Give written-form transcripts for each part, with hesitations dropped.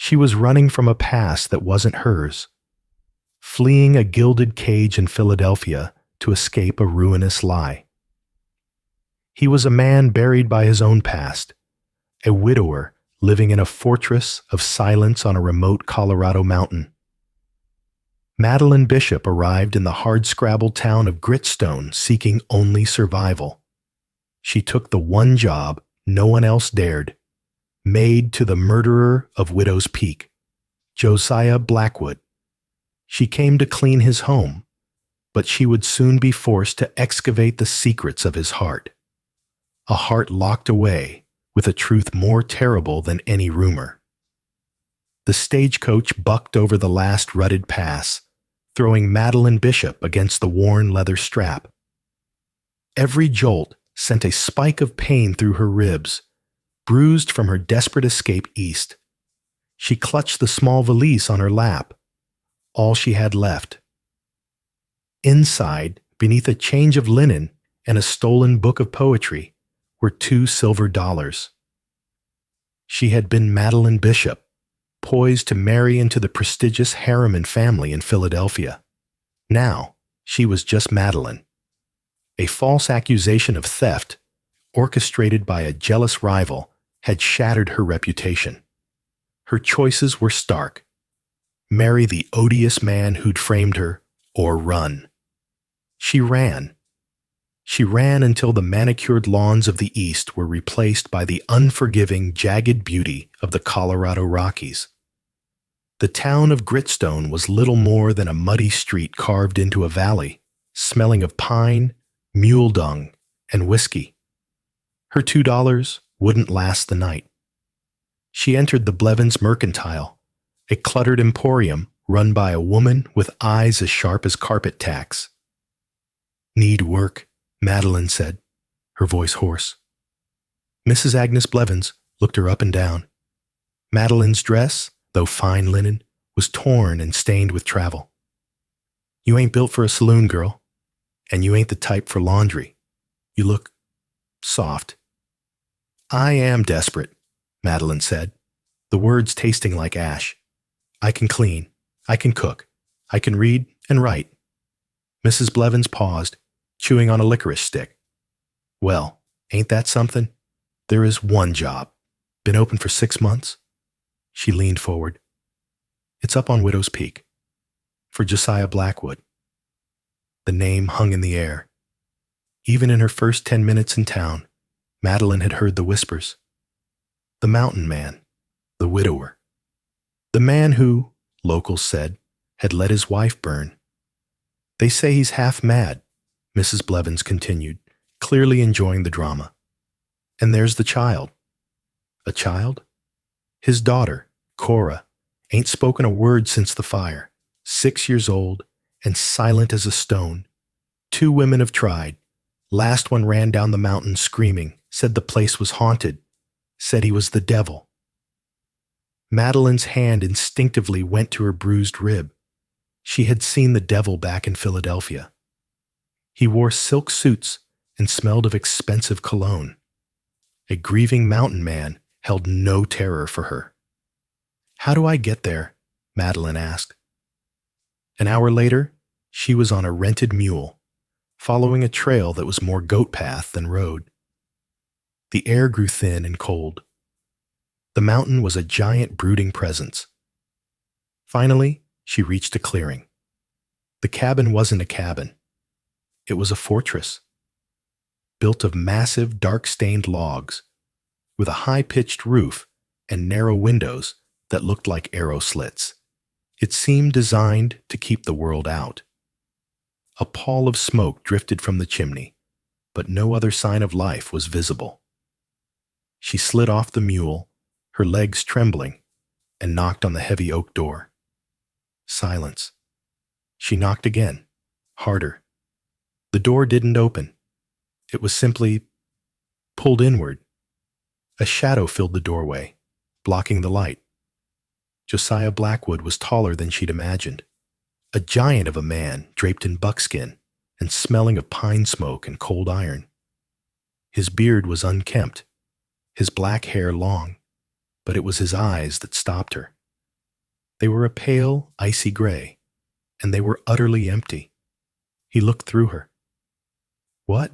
She was running from a past that wasn't hers, fleeing a gilded cage in Philadelphia to escape a ruinous lie. He was a man buried by his own past, a widower living in a fortress of silence on a remote Colorado mountain. Madeline Bishop arrived in the hard-scrabbled town of Gritstone seeking only survival. She took the one job no one else dared, maid to the murderer of Widow's Peak, Josiah Blackwood. She came to clean his home, but she would soon be forced to excavate the secrets of his heart, a heart locked away with a truth more terrible than any rumor. The stagecoach bucked over the last rutted pass, throwing Madeline Bishop against the worn leather strap. Every jolt sent a spike of pain through her ribs, bruised from her desperate escape east. She clutched the small valise on her lap, all she had left. Inside, beneath a change of linen and a stolen book of poetry, were $2 silver. She had been Madeline Bishop, poised to marry into the prestigious Harriman family in Philadelphia. Now, she was just Madeline. A false accusation of theft, orchestrated by a jealous rival, had shattered her reputation. Her choices were stark: marry the odious man who'd framed her, or run. She ran. She ran until the manicured lawns of the East were replaced by the unforgiving, jagged beauty of the Colorado Rockies. The town of Gritstone was little more than a muddy street carved into a valley, smelling of pine, mule dung, and whiskey. Her $2 wouldn't last the night. She entered the Blevins Mercantile, a cluttered emporium run by a woman with eyes as sharp as carpet tacks. "Need work," Madeline said, her voice hoarse. Mrs. Agnes Blevins looked her up and down. Madeline's dress, though fine linen, was torn and stained with travel. "You ain't built for a saloon, girl, and you ain't the type for laundry. You look soft." "I am desperate," Madeline said, the words tasting like ash. "I can clean, I can cook, I can read and write." Mrs. Blevins paused, chewing on a licorice stick. "Well, ain't that something? There is one job. Been open for 6 months." She leaned forward. "It's up on Widow's Peak. For Josiah Blackwood." The name hung in the air. Even in her first 10 minutes in town, Madeline had heard the whispers. The mountain man, the widower. The man who, locals said, had let his wife burn. "They say he's half mad," Mrs. Blevins continued, clearly enjoying the drama. "And there's the child." "A child?" "His daughter, Cora, ain't spoken a word since the fire. 6 years old and silent as a stone. 2 women have tried. Last one ran down the mountain screaming, said the place was haunted, said he was the devil." Madeline's hand instinctively went to her bruised rib. She had seen the devil back in Philadelphia. He wore silk suits and smelled of expensive cologne. A grieving mountain man held no terror for her. "How do I get there?" Madeline asked. An hour later, she was on a rented mule, following a trail that was more goat path than road. The air grew thin and cold. The mountain was a giant brooding presence. Finally, she reached a clearing. The cabin wasn't a cabin. It was a fortress, built of massive, dark-stained logs, with a high-pitched roof and narrow windows that looked like arrow slits. It seemed designed to keep the world out. A pall of smoke drifted from the chimney, but no other sign of life was visible. She slid off the mule, her legs trembling, and knocked on the heavy oak door. Silence. She knocked again, harder. The door didn't open. It was simply pulled inward. A shadow filled the doorway, blocking the light. Josiah Blackwood was taller than she'd imagined. A giant of a man draped in buckskin and smelling of pine smoke and cold iron. His beard was unkempt, his black hair long, but it was his eyes that stopped her. They were a pale, icy gray, and they were utterly empty. He looked through her. What?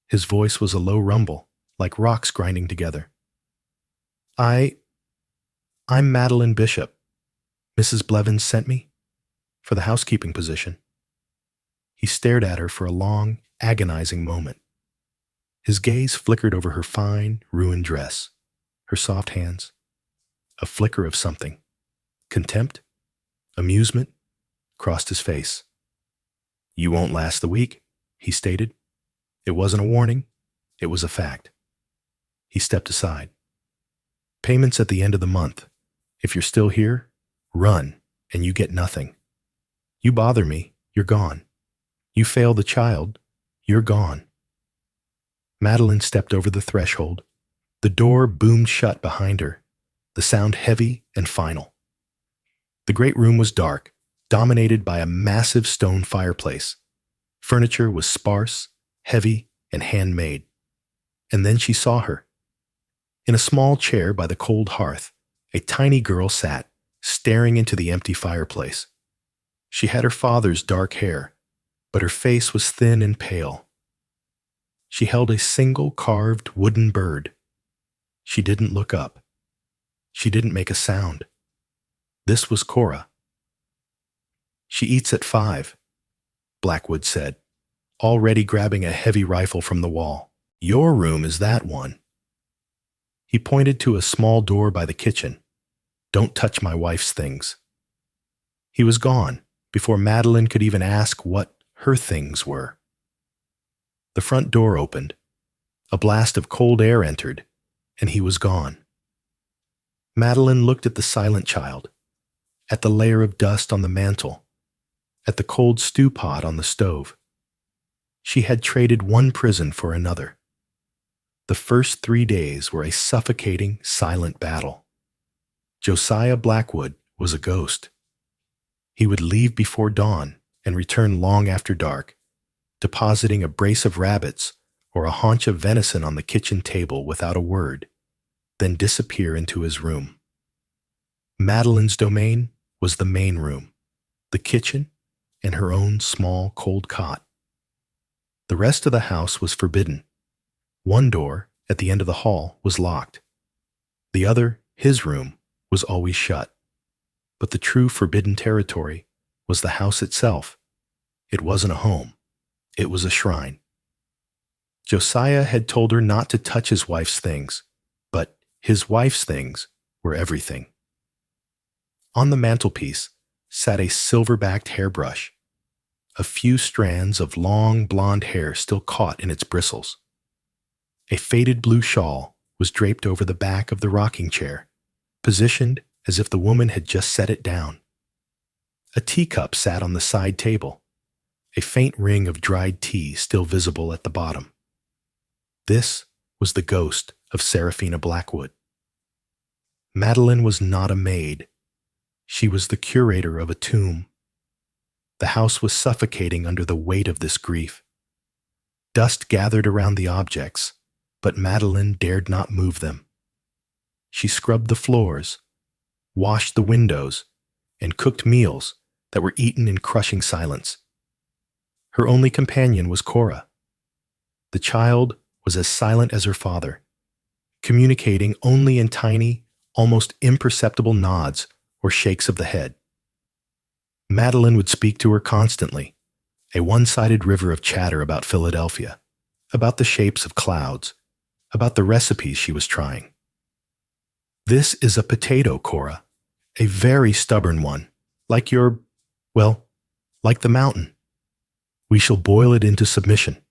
His voice was a low rumble, like rocks grinding together. I'm Madeline Bishop. Mrs. Blevins sent me for the housekeeping position. He stared at her for a long, agonizing moment. His gaze flickered over her fine, ruined dress, her soft hands. A flicker of something. Contempt? Amusement? Crossed his face. You won't last the week, he stated. It wasn't a warning. It was a fact. He stepped aside. Payments at the end of the month. If you're still here, run, and you get nothing. You bother me, you're gone. You fail the child, you're gone. Madeline stepped over the threshold. The door boomed shut behind her, the sound heavy and final. The great room was dark, dominated by a massive stone fireplace. Furniture was sparse, heavy, and handmade. And then she saw her. In a small chair by the cold hearth, a tiny girl sat, staring into the empty fireplace. She had her father's dark hair, but her face was thin and pale. She held a single carved wooden bird. She didn't look up. She didn't make a sound. This was Cora. She eats at 5, Blackwood said, already grabbing a heavy rifle from the wall. Your room is that one. He pointed to a small door by the kitchen. Don't touch my wife's things. He was gone before Madeline could even ask what her things were. The front door opened. A blast of cold air entered, and he was gone. Madeline looked at the silent child, at the layer of dust on the mantel, at the cold stew pot on the stove. She had traded one prison for another. The first 3 days were a suffocating, silent battle. Josiah Blackwood was a ghost. He would leave before dawn and return long after dark, depositing a brace of rabbits or a haunch of venison on the kitchen table without a word, then disappear into his room. Madeline's domain was the main room, the kitchen, and her own small, cold cot. The rest of the house was forbidden. One door, at the end of the hall, was locked. The other, his room, was always shut. But the true forbidden territory was the house itself. It wasn't a home. It was a shrine. Josiah had told her not to touch his wife's things, but his wife's things were everything. On the mantelpiece sat a silver-backed hairbrush, a few strands of long blonde hair still caught in its bristles. A faded blue shawl was draped over the back of the rocking chair, positioned as if the woman had just set it down. A teacup sat on the side table, a faint ring of dried tea still visible at the bottom. This was the ghost of Seraphina Blackwood. Madeline was not a maid. She was the curator of a tomb. The house was suffocating under the weight of this grief. Dust gathered around the objects, but Madeline dared not move them. She scrubbed the floors, washed the windows, and cooked meals that were eaten in crushing silence. Her only companion was Cora. The child was as silent as her father, communicating only in tiny, almost imperceptible nods or shakes of the head. Madeline would speak to her constantly, a one-sided river of chatter about Philadelphia, about the shapes of clouds, about the recipes she was trying. This is a potato, Cora, a very stubborn one, like like the mountain. We shall boil it into submission.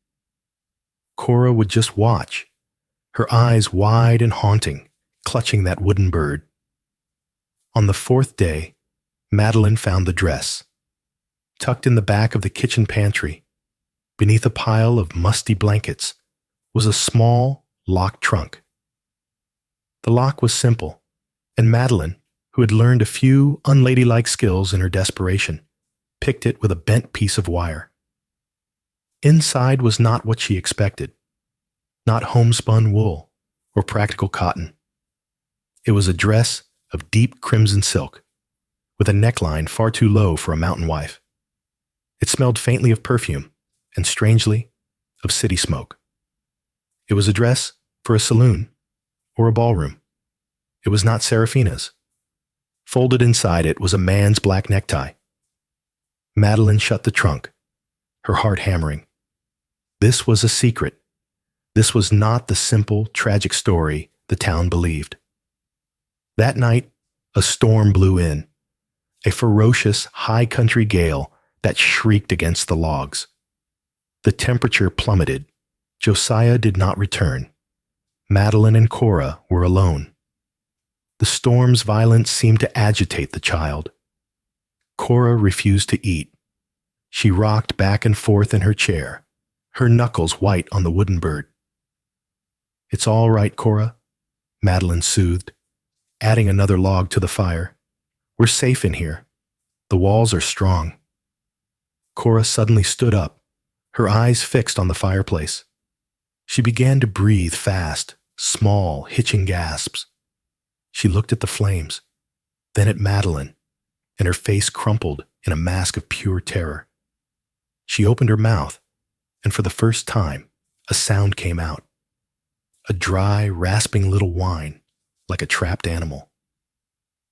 Cora would just watch, her eyes wide and haunting, clutching that wooden bird. On the 4th day, Madeline found the dress. Tucked in the back of the kitchen pantry, beneath a pile of musty blankets, was a small, locked trunk. The lock was simple, and Madeline, who had learned a few unladylike skills in her desperation, picked it with a bent piece of wire. Inside was not what she expected, not homespun wool or practical cotton. It was a dress of deep crimson silk, with a neckline far too low for a mountain wife. It smelled faintly of perfume and strangely of city smoke. It was a dress for a saloon or a ballroom. It was not Seraphina's. Folded inside it was a man's black necktie. Madeline shut the trunk, her heart hammering. This was a secret. This was not the simple, tragic story the town believed. That night, a storm blew in, a ferocious, high-country gale that shrieked against the logs. The temperature plummeted. Josiah did not return. Madeline and Cora were alone. The storm's violence seemed to agitate the child. Cora refused to eat. She rocked back and forth in her chair, her knuckles white on the wooden bird. "It's all right, Cora," Madeline soothed, adding another log to the fire. "We're safe in here. The walls are strong." Cora suddenly stood up, her eyes fixed on the fireplace. She began to breathe fast, small, hitching gasps. She looked at the flames, then at Madeline, and her face crumpled in a mask of pure terror. She opened her mouth, and for the first time, a sound came out. A dry, rasping little whine, like a trapped animal.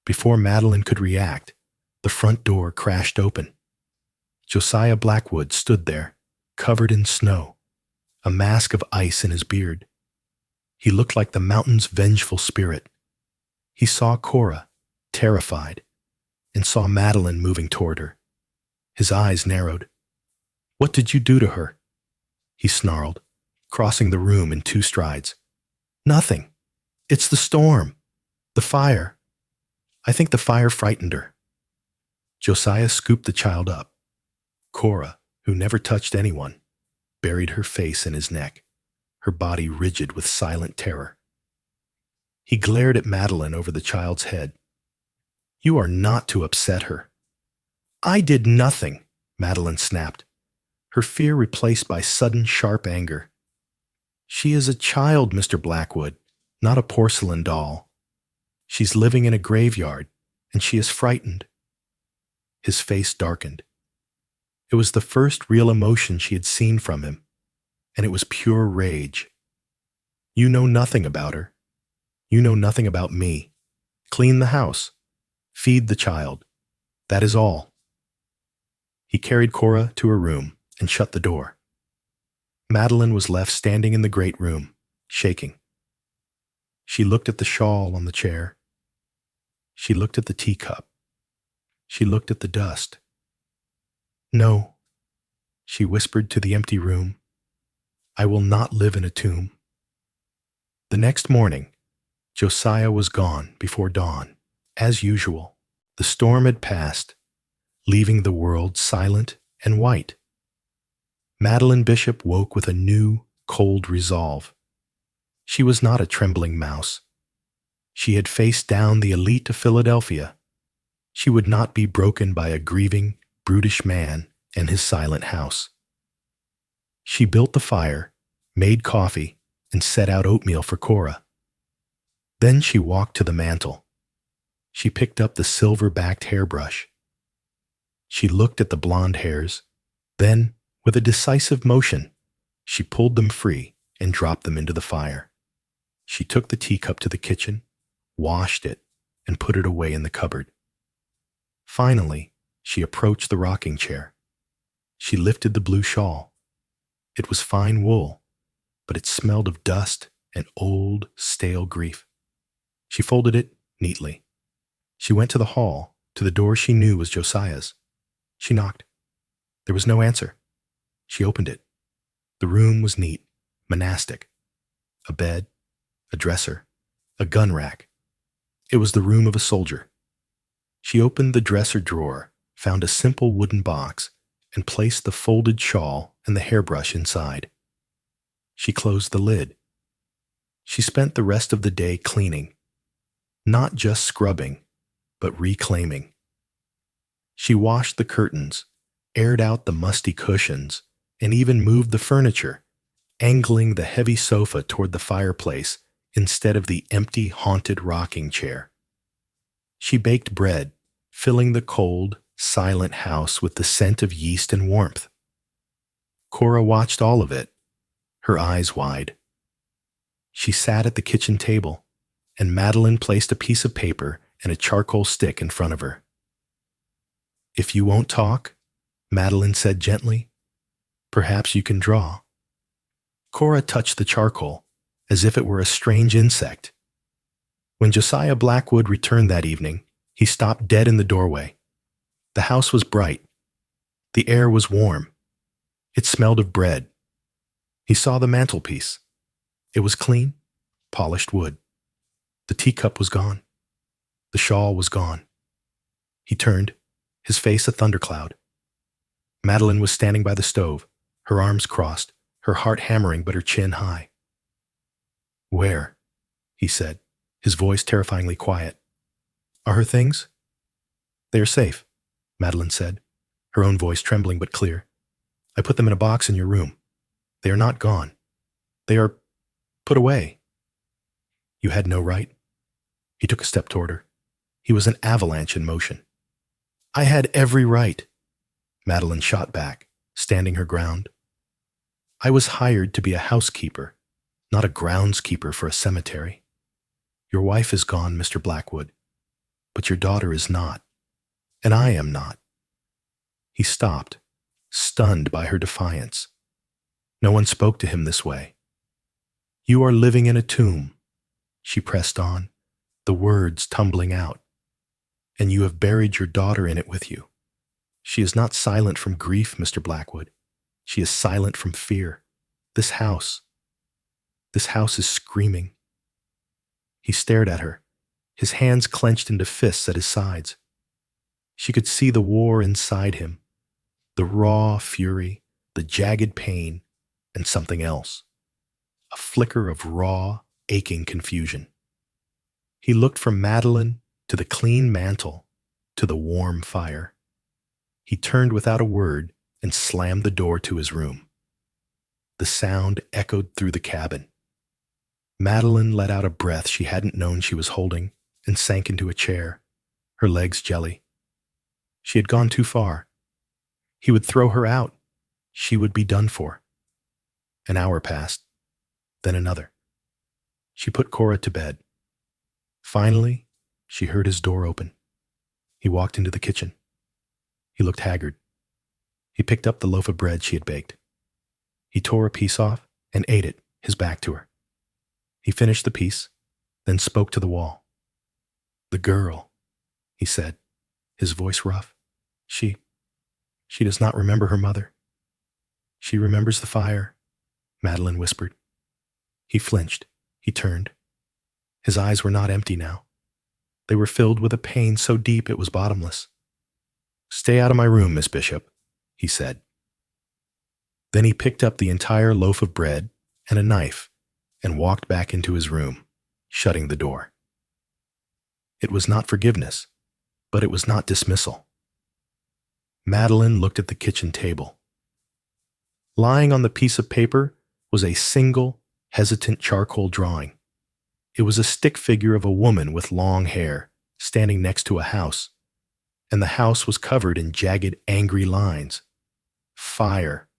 Before Madeline could react, the front door crashed open. Josiah Blackwood stood there, covered in snow, a mask of ice in his beard. He looked like the mountain's vengeful spirit. He saw Cora, terrified, and saw Madeline moving toward her. His eyes narrowed. "What did you do to her?" he snarled, crossing the room in 2 strides. "Nothing. It's the storm. The fire. I think the fire frightened her." Josiah scooped the child up. Cora, who never touched anyone, buried her face in his neck, her body rigid with silent terror. He glared at Madeline over the child's head. "You are not to upset her." "I did nothing," Madeline snapped, her fear replaced by sudden sharp anger. "She is a child, Mr. Blackwood, not a porcelain doll. She's living in a graveyard, and she is frightened." His face darkened. It was the first real emotion she had seen from him, and it was pure rage. "You know nothing about her. You know nothing about me. Clean the house. Feed the child. That is all." He carried Cora to her room and shut the door. Madeline was left standing in the great room, shaking. She looked at the shawl on the chair. She looked at the teacup. She looked at the dust. "No," she whispered to the empty room. "I will not live in a tomb." The next morning, Josiah was gone before dawn. As usual, the storm had passed, leaving the world silent and white. Madeline Bishop woke with a new, cold resolve. She was not a trembling mouse. She had faced down the elite of Philadelphia. She would not be broken by a grieving, brutish man and his silent house. She built the fire, made coffee, and set out oatmeal for Cora. Then she walked to the mantel. She picked up the silver-backed hairbrush. She looked at the blonde hairs. Then, with a decisive motion, she pulled them free and dropped them into the fire. She took the teacup to the kitchen, washed it, and put it away in the cupboard. Finally, she approached the rocking chair. She lifted the blue shawl. It was fine wool, but it smelled of dust and old, stale grief. She folded it neatly. She went to the hall, to the door she knew was Josiah's. She knocked. There was no answer. She opened it. The room was neat, monastic. A bed, a dresser, a gun rack. It was the room of a soldier. She opened the dresser drawer, found a simple wooden box, and placed the folded shawl and the hairbrush inside. She closed the lid. She spent the rest of the day cleaning. Not just scrubbing, but reclaiming. She washed the curtains, aired out the musty cushions, and even moved the furniture, angling the heavy sofa toward the fireplace instead of the empty, haunted rocking chair. She baked bread, filling the cold, silent house with the scent of yeast and warmth. Cora watched all of it, her eyes wide. She sat at the kitchen table, and Madeline placed a piece of paper and a charcoal stick in front of her. "If you won't talk," Madeline said gently, "perhaps you can draw." Cora touched the charcoal as if it were a strange insect. When Josiah Blackwood returned that evening, he stopped dead in the doorway. The house was bright. The air was warm. It smelled of bread. He saw the mantelpiece. It was clean, polished wood. The teacup was gone. The shawl was gone. He turned, his face a thundercloud. Madeline was standing by the stove, her arms crossed, her heart hammering but her chin high. "Where?" he said, his voice terrifyingly quiet. "Are her things?" "They are safe," Madeline said, her own voice trembling but clear. "I put them in a box in your room. They are not gone. They are put away." "You had no right?" He took a step toward her. He was an avalanche in motion. "I had every right," Madeline shot back, standing her ground. "I was hired to be a housekeeper, not a groundskeeper for a cemetery. Your wife is gone, Mr. Blackwood, but your daughter is not, and I am not." He stopped, stunned by her defiance. No one spoke to him this way. "You are living in a tomb," she pressed on, the words tumbling out, "and you have buried your daughter in it with you. She is not silent from grief, Mr. Blackwood. She is silent from fear. This house is screaming." He stared at her, his hands clenched into fists at his sides. She could see the war inside him, the raw fury, the jagged pain, and something else, a flicker of raw, aching confusion. He looked from Madeline to the clean mantle, to the warm fire. He turned without a word and slammed the door to his room. The sound echoed through the cabin. Madeline let out a breath she hadn't known she was holding and sank into a chair, her legs jelly. She had gone too far. He would throw her out. She would be done for. An hour passed, then another. She put Cora to bed. Finally, she heard his door open. He walked into the kitchen. He looked haggard. He picked up the loaf of bread she had baked. He tore a piece off and ate it, his back to her. He finished the piece, then spoke to the wall. "The girl," he said, his voice rough. She does not remember her mother. She remembers the fire," Madeline whispered. He flinched. He turned. His eyes were not empty now. They were filled with a pain so deep it was bottomless. "Stay out of my room, Miss Bishop," he said. Then he picked up the entire loaf of bread and a knife and walked back into his room, shutting the door. It was not forgiveness, but it was not dismissal. Madeline looked at the kitchen table. Lying on the piece of paper was a single, hesitant charcoal drawing. It was a stick figure of a woman with long hair, standing next to a house, and the house was covered in jagged, angry lines. Fire.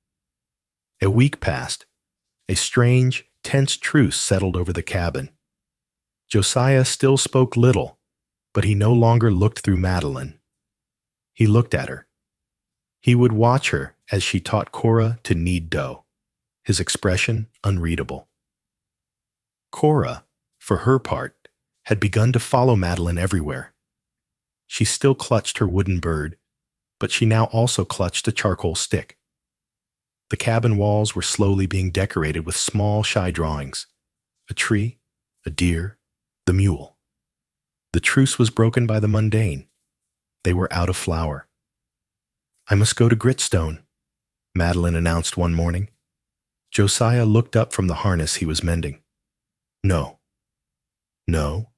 A week passed. A strange, tense truce settled over the cabin. Josiah still spoke little, but he no longer looked through Madeline. He looked at her. He would watch her as she taught Cora to knead dough, his expression unreadable. Cora, for her part, had begun to follow Madeline everywhere. She still clutched her wooden bird, but she now also clutched a charcoal stick. The cabin walls were slowly being decorated with small, shy drawings: a tree, a deer, the mule. The truce was broken by the mundane. They were out of flour. "I must go to Gritstone," Madeline announced one morning. Josiah looked up from the harness he was mending. "No. No.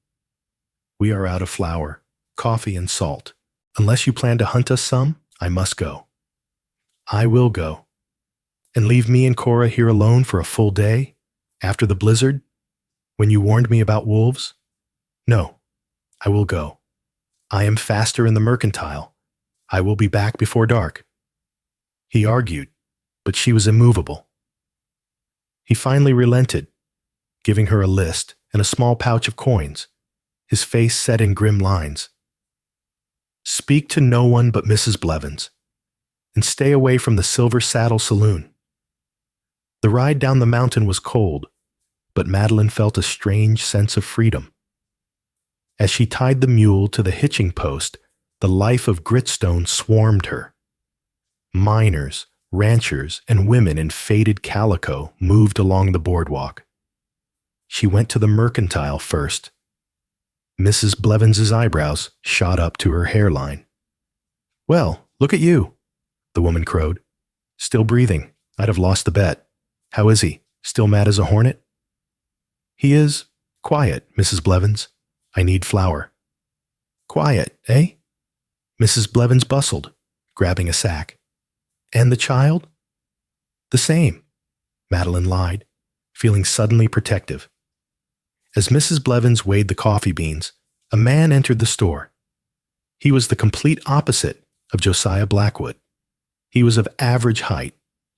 We are out of flour, coffee, and salt. Unless you plan to hunt us some, I must go." "I will go." "And leave me and Cora here alone for a full day, after the blizzard, when you warned me about wolves?" "No, I will go. I am faster in the mercantile. I will be back before dark. He argued, but she was immovable. He finally relented, giving her a list and a small pouch of coins, his face set in grim lines. Speak to no one but Mrs. Blevins, and stay away from the Silver Saddle Saloon. The ride down the mountain was cold, but Madeline felt a strange sense of freedom. As she tied the mule to the hitching post, the life of Gritstone swarmed her. Miners, ranchers, and women in faded calico moved along the boardwalk. She went to the mercantile first. Mrs. Blevins's eyebrows shot up to her hairline. Well, look at you, the woman crowed. Still breathing. I'd have lost the bet. How is he? Still mad as a hornet? He is quiet, Mrs. Blevins. I need flour. Quiet, eh? Mrs. Blevins bustled, grabbing a sack. And the child? The same, Madeline lied, feeling suddenly protective. As Mrs. Blevins weighed the coffee beans, a man entered the store. He was the complete opposite of Josiah Blackwood. He was of average height,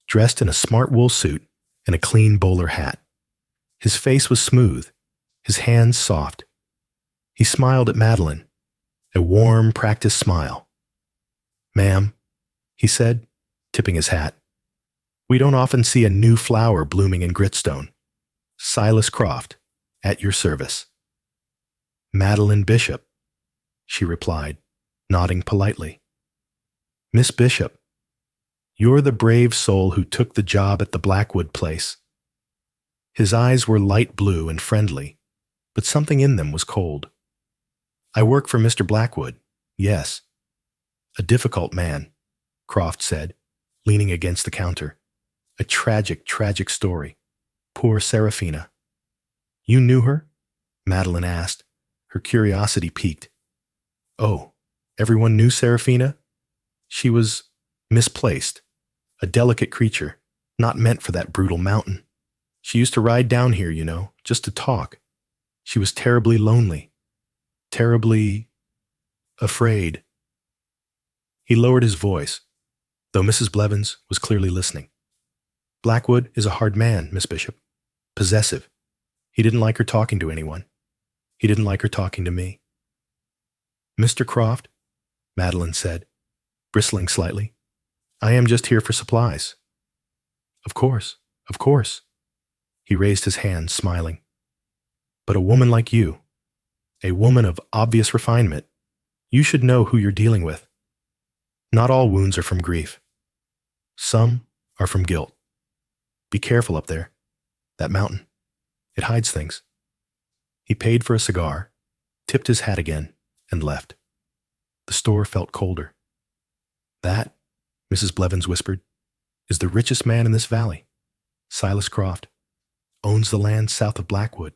dressed in a smart wool suit and a clean bowler hat. His face was smooth, his hands soft. He smiled at Madeline, a warm, practiced smile. Ma'am, he said, tipping his hat. We don't often see a new flower blooming in Gritstone. Silas Croft, at your service. Madeline Bishop, she replied, nodding politely. Miss Bishop, you're the brave soul who took the job at the Blackwood place. His eyes were light blue and friendly, but something in them was cold. I work for Mr. Blackwood, yes. A difficult man, Croft said, leaning against the counter. A tragic, tragic story. Poor Seraphina. You knew her? Madeline asked, her curiosity piqued. Oh, everyone knew Seraphina? She was misplaced, a delicate creature, not meant for that brutal mountain. She used to ride down here, you know, just to talk. She was terribly lonely, terribly afraid. He lowered his voice, though Mrs. Blevins was clearly listening. Blackwood is a hard man, Miss Bishop. Possessive. He didn't like her talking to anyone. He didn't like her talking to me. Mr. Croft, Madeline said, bristling slightly, I am just here for supplies. Of course, of course. He raised his hand, smiling. But a woman like you, a woman of obvious refinement, you should know who you're dealing with. Not all wounds are from grief. Some are from guilt. Be careful up there. That mountain. It hides things. He paid for a cigar, tipped his hat again, and left. The store felt colder. That, Mrs. Blevins whispered, is the richest man in this valley. Silas Croft. Owns the land south of Blackwood.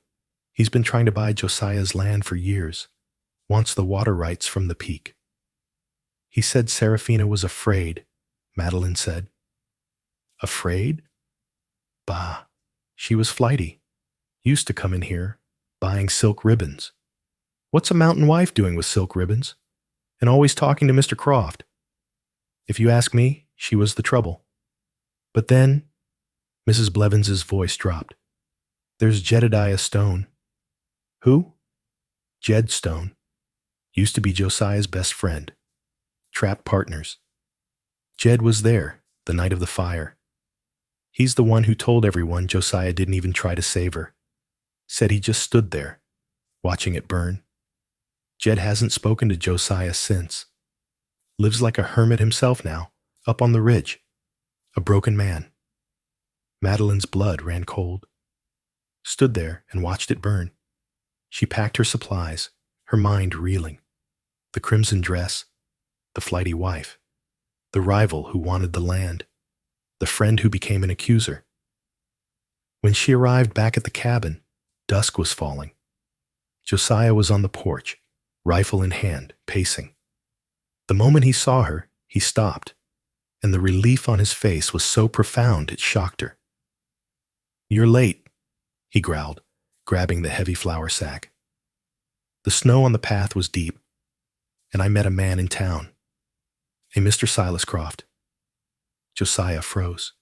He's been trying to buy Josiah's land for years. Wants the water rights from the peak. He said Seraphina was afraid, Madeline said. Afraid? Bah, she was flighty. Used to come in here, buying silk ribbons. What's a mountain wife doing with silk ribbons? And always talking to Mr. Croft. If you ask me, she was the trouble. But then, Mrs. Blevins's voice dropped. There's Jedediah Stone. Who? Jed Stone. Used to be Josiah's best friend. Trapped partners. Jed was there the night of the fire. He's the one who told everyone Josiah didn't even try to save her. Said he just stood there, watching it burn. Jed hasn't spoken to Josiah since. Lives like a hermit himself now, up on the ridge. A broken man. Madeline's blood ran cold. Stood there and watched it burn. She packed her supplies, her mind reeling. The crimson dress, the flighty wife, the rival who wanted the land, the friend who became an accuser. When she arrived back at the cabin, dusk was falling. Josiah was on the porch, rifle in hand, pacing. The moment he saw her, he stopped, and the relief on his face was so profound it shocked her. You're late, he growled, grabbing the heavy flour sack. The snow on the path was deep. and I met a man in town, a Mr. Silas Croft." Josiah froze.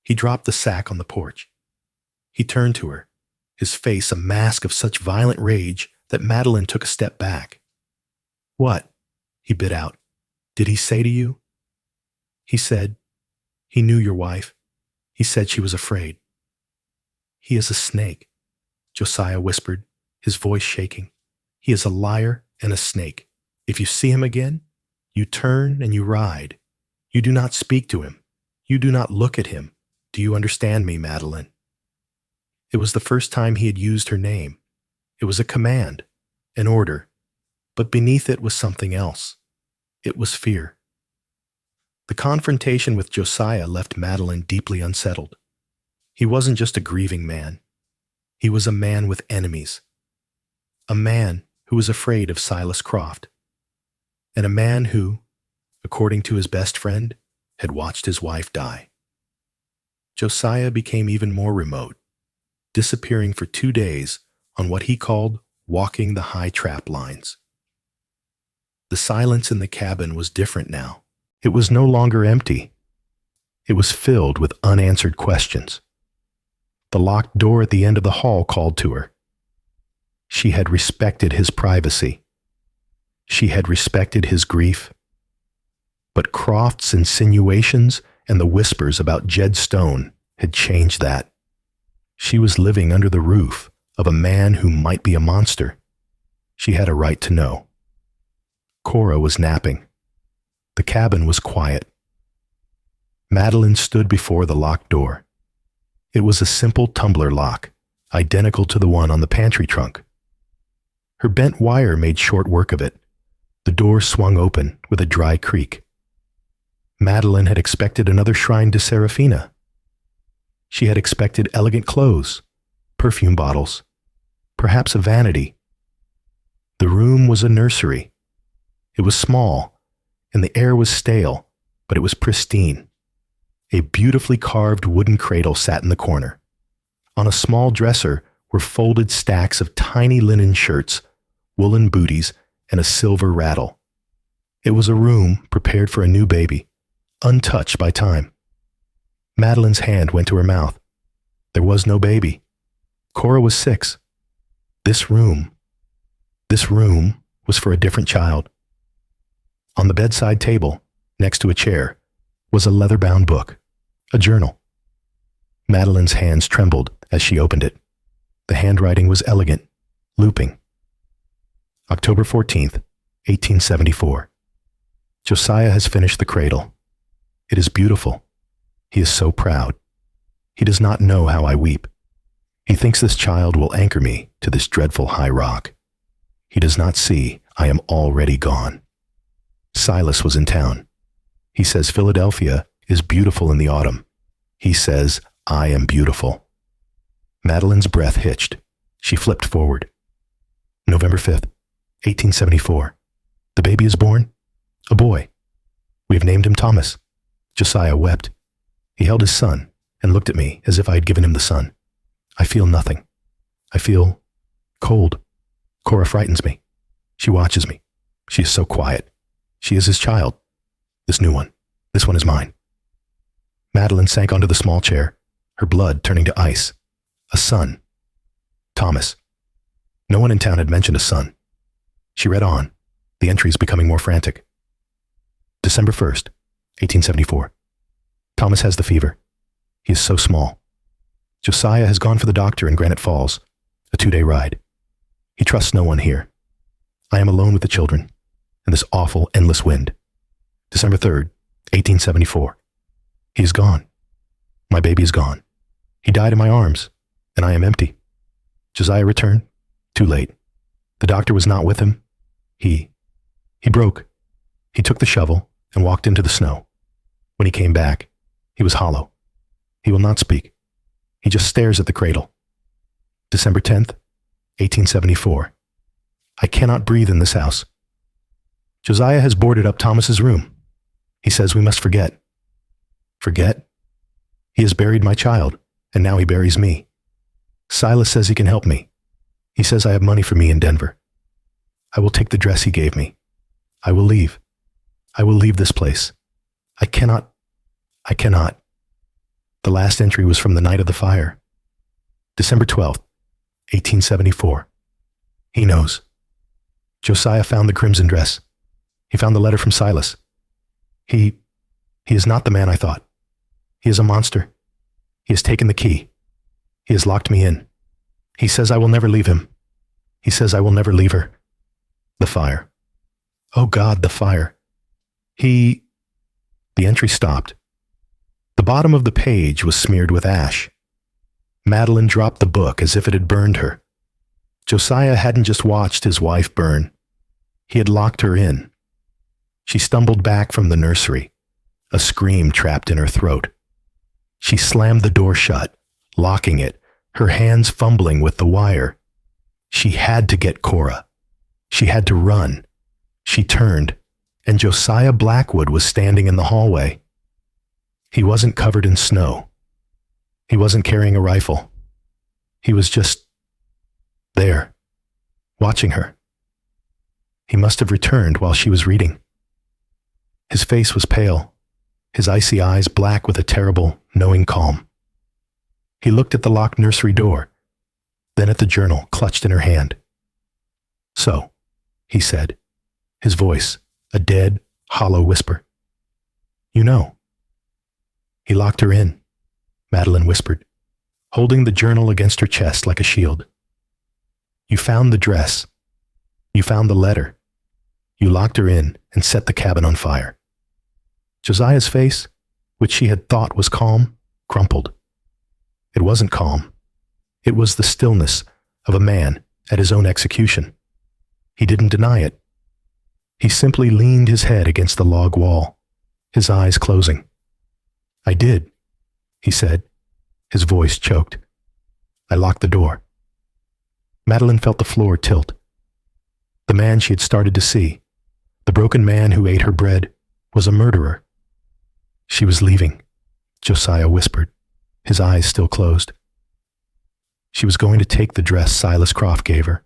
He dropped the sack on the porch. He turned to her, his face a mask of such violent rage that Madeline took a step back. "What?" he bit out. "Did he say to you?" "He said, he knew your wife. He said she was afraid." "He is a snake," Josiah whispered, his voice shaking. "He is a liar and a snake. If you see him again, you turn and you ride. You do not speak to him. You do not look at him. Do you understand me, Madeline?" It was the first time he had used her name. It was a command, an order, but beneath it was something else. It was fear. The confrontation with Josiah left Madeline deeply unsettled. He wasn't just a grieving man. He was a man with enemies. A man who was afraid of Silas Croft. And a man who, according to his best friend, had watched his wife die. Josiah became even more remote, disappearing for 2 days on what he called walking the high trap lines. The silence in the cabin was different now. It was no longer empty. It was filled with unanswered questions. The locked door at the end of the hall called to her. She had respected his privacy. She had respected his grief. But Croft's insinuations and the whispers about Jed Stone had changed that. She was living under the roof of a man who might be a monster. She had a right to know. Cora was napping. The cabin was quiet. Madeline stood before the locked door. It was a simple tumbler lock, identical to the one on the pantry trunk. Her bent wire made short work of it. The door swung open with a dry creak. Madeline had expected another shrine to Serafina. She had expected elegant clothes, perfume bottles, perhaps a vanity. The room was a nursery. It was small, and the air was stale, but it was pristine. A beautifully carved wooden cradle sat in the corner. On a small dresser were folded stacks of tiny linen shirts, woolen booties, and a silver rattle. It was a room prepared for a new baby, untouched by time. Madeline's hand went to her mouth. There was no baby. Cora was 6. This room was for a different child. On the bedside table, next to a chair, was a leather-bound book, a journal. Madeline's hands trembled as she opened it. The handwriting was elegant, looping. October 14th, 1874. Josiah has finished the cradle. It is beautiful. He is so proud. He does not know how I weep. He thinks this child will anchor me to this dreadful high rock. He does not see I am already gone. Silas was in town. He says Philadelphia is beautiful in the autumn. He says I am beautiful. Madeline's breath hitched. She flipped forward. November 5th, 1874. The baby is born. A boy. We have named him Thomas. Josiah wept. He held his son and looked at me as if I had given him the sun. I feel nothing. I feel cold. Cora frightens me. She watches me. She is so quiet. She is his child. This new one. This one is mine. Madeline sank onto the small chair, her blood turning to ice. A son. Thomas. No one in town had mentioned a son. She read on, the entries becoming more frantic. December 1st, 1874. Thomas has the fever. He is so small. Josiah has gone for the doctor in Granite Falls, a 2-day ride. He trusts no one here. I am alone with the children, and this awful, endless wind. December 3rd, 1874. He is gone. My baby is gone. He died in my arms, and I am empty. Josiah returned. Too late. The doctor was not with him. He broke. He took the shovel and walked into the snow. When he came back, he was hollow. He will not speak. He just stares at the cradle. December 10th, 1874. I cannot breathe in this house. Josiah has boarded up Thomas's room. He says we must forget. Forget? He has buried my child, and now he buries me. Silas says he can help me. He says I have money for me in Denver. I will take the dress he gave me. I will leave. I will leave this place. I cannot. The last entry was from the night of the fire. December 12th, 1874. He knows. Josiah found the crimson dress. He found the letter from Silas. He is not the man I thought. He is a monster. He has taken the key. He has locked me in. He says I will never leave him. He says I will never leave her. The fire. Oh God, the fire. The entry stopped. The bottom of the page was smeared with ash. Madeline dropped the book as if it had burned her. Josiah hadn't just watched his wife burn. He had locked her in. She stumbled back from the nursery, a scream trapped in her throat. She slammed the door shut, locking it, her hands fumbling with the wire. She had to get Cora. She had to run. She turned, and Josiah Blackwood was standing in the hallway. He wasn't covered in snow. He wasn't carrying a rifle. He was just there, watching her. He must have returned while she was reading. His face was pale, his icy eyes black with a terrible, knowing calm. He looked at the locked nursery door, then at the journal clutched in her hand. So, he said, his voice a dead, hollow whisper. You know. He locked her in, Madeline whispered, holding the journal against her chest like a shield. You found the dress. You found the letter. You locked her in and set the cabin on fire. Josiah's face, which she had thought was calm, crumpled. It wasn't calm. It was the stillness of a man at his own execution. He didn't deny it. He simply leaned his head against the log wall, his eyes closing. I did, he said, his voice choked. I locked the door. Madeline felt the floor tilt. The man she had started to see, the broken man who ate her bread, was a murderer. She was leaving, Josiah whispered, his eyes still closed. She was going to take the dress Silas Croft gave her,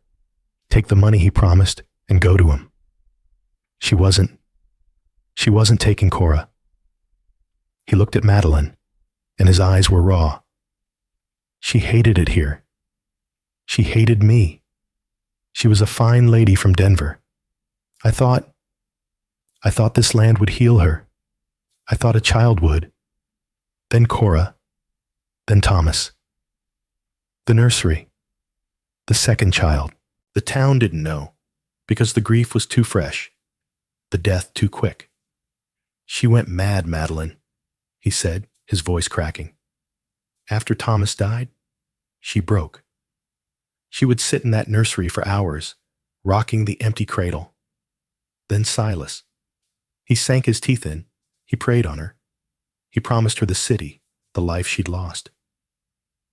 take the money he promised, and go to him. She wasn't taking Cora. He looked at Madeline, and his eyes were raw. She hated it here. She hated me. She was a fine lady from Denver. I thought this land would heal her. I thought a child would. Then Cora. Then Thomas. The nursery. The second child. The town didn't know, because the grief was too fresh, the death too quick. She went mad, Madeline, he said, his voice cracking. After Thomas died, she broke. She would sit in that nursery for hours, rocking the empty cradle. Then Silas. He sank his teeth in. He prayed on her. He promised her the city, the life she'd lost.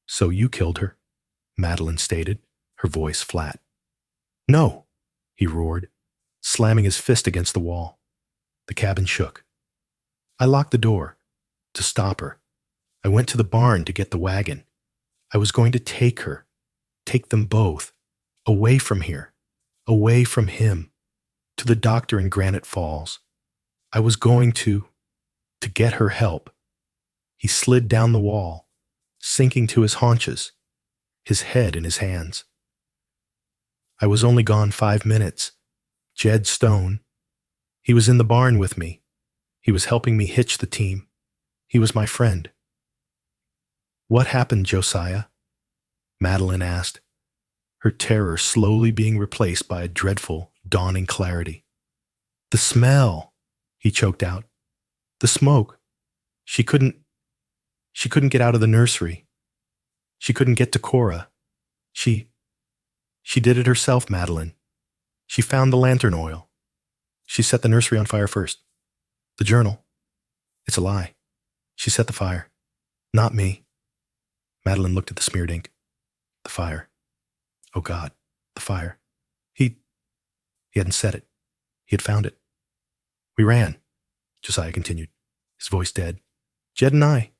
So you killed her, Madeline stated, her voice flat. No, he roared, slamming his fist against the wall. The cabin shook. I locked the door to stop her. I went to the barn to get the wagon. I was going to take her, take them both, away from here, away from him, to the doctor in Granite Falls. I was going to get her help. He slid down the wall, sinking to his haunches, his head in his hands. I was only gone 5 minutes. Jed Stone. He was in the barn with me. He was helping me hitch the team. He was my friend. What happened, Josiah? Madeline asked, her terror slowly being replaced by a dreadful, dawning clarity. The smell, he choked out. The smoke. She couldn't get out of the nursery. She couldn't get to Cora. She did it herself, Madeline. She found the lantern oil. She set the nursery on fire first. The journal. It's a lie. She set the fire. Not me. Madeline looked at the smeared ink. The fire. Oh God, the fire. He hadn't set it. He had found it. We ran, Josiah continued, his voice dead. Jed and I.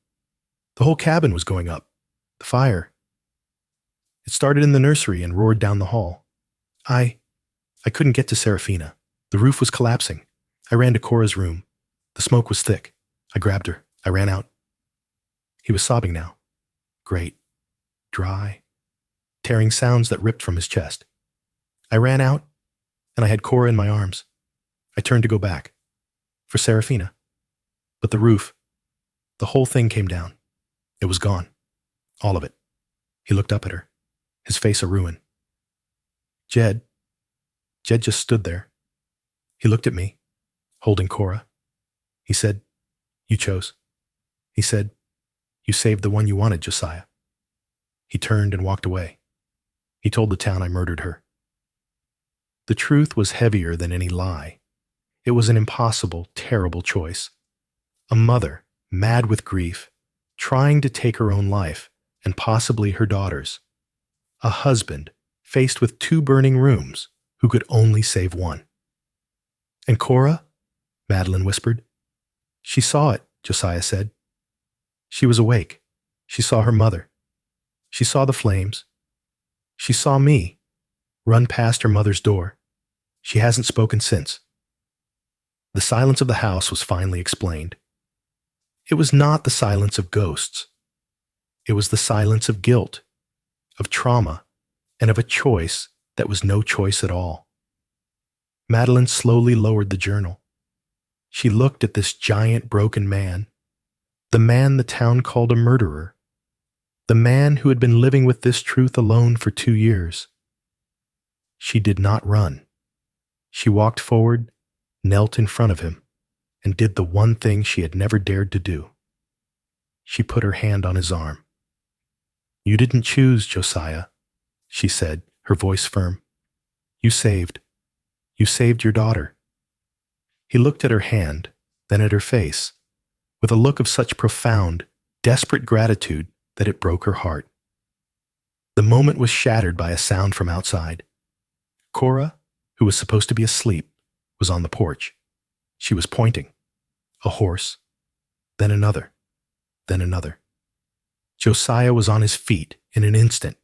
The whole cabin was going up. The fire. It started in the nursery and roared down the hall. I couldn't get to Serafina. The roof was collapsing. I ran to Cora's room. The smoke was thick. I grabbed her. I ran out. He was sobbing now. Great, dry, tearing sounds that ripped from his chest. I ran out, and I had Cora in my arms. I turned to go back. For Serafina. But the roof, the whole thing came down. It was gone. All of it. He looked up at her, his face a ruin. Jed just stood there. He looked at me, holding Cora. He said, "You chose." He said, "You saved the one you wanted, Josiah." He turned and walked away. He told the town I murdered her. The truth was heavier than any lie. It was an impossible, terrible choice. A mother, mad with grief, trying to take her own life, and possibly her daughter's. A husband, faced with 2 burning rooms, who could only save one. "And Cora?" Madeline whispered. "She saw it," Josiah said. "She was awake. She saw her mother. She saw the flames. She saw me run past her mother's door. She hasn't spoken since." The silence of the house was finally explained. It was not the silence of ghosts. It was the silence of guilt, of trauma, and of a choice that was no choice at all. Madeline slowly lowered the journal. She looked at this giant broken man, the man the town called a murderer, the man who had been living with this truth alone for 2 years. She did not run. She walked forward, knelt in front of him, and did the one thing she had never dared to do. She put her hand on his arm. "You didn't choose, Josiah," she said, her voice firm. You saved your daughter." He looked at her hand, then at her face, with a look of such profound, desperate gratitude that it broke her heart. The moment was shattered by a sound from outside. Cora, who was supposed to be asleep, was on the porch. She was pointing. A horse, then another, then another. Josiah was on his feet in an instant,